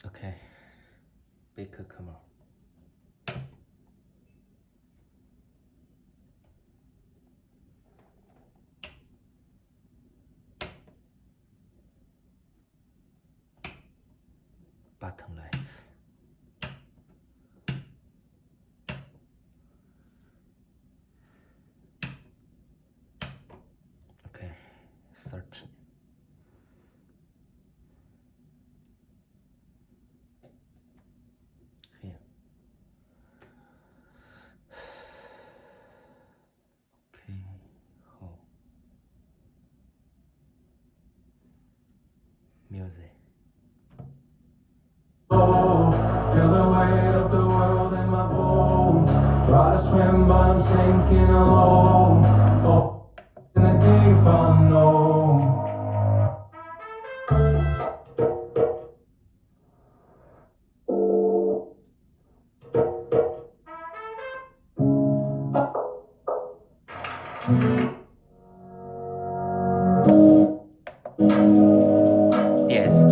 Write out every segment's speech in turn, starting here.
Okay, big camera. Button lights. Okay, 13. Here. Okay, home. Music. Feel the weight of the world in my bones. Try to swim, but I'm sinking alone. Oh, in the deep unknown. DSP.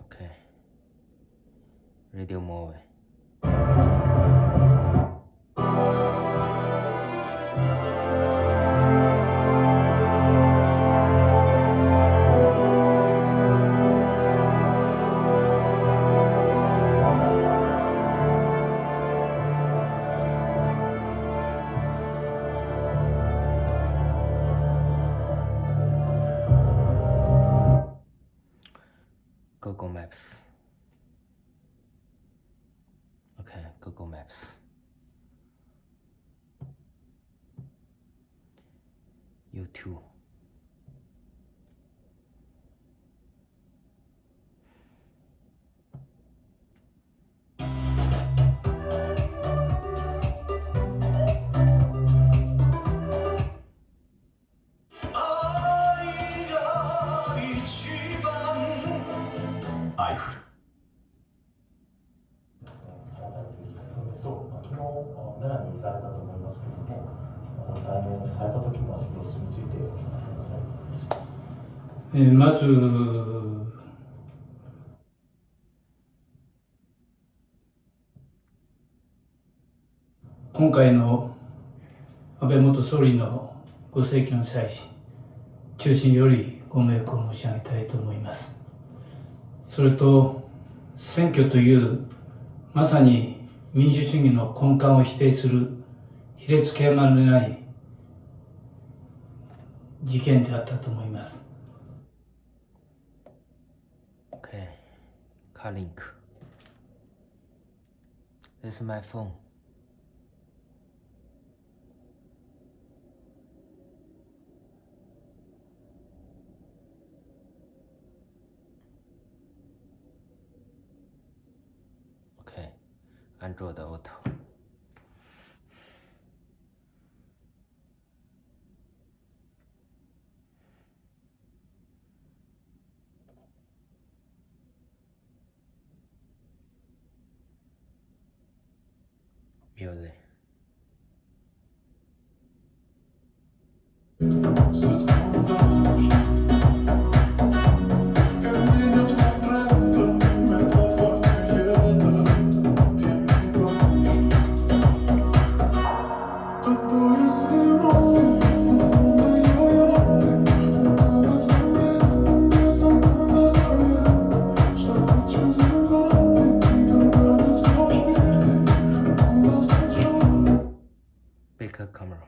Okay. Radio mode. Google Maps. Okay, Google Maps. YouTube.まず今回の安倍元総理のご逝去に際し、衷心よりご冥福を申し上げたいと思います。それと、選挙というまさに民主主義の根幹を否定する卑劣極まりない事件であったと思います。Okay, car link. This is my phone. Okay, Android Auto. Music. Big camera.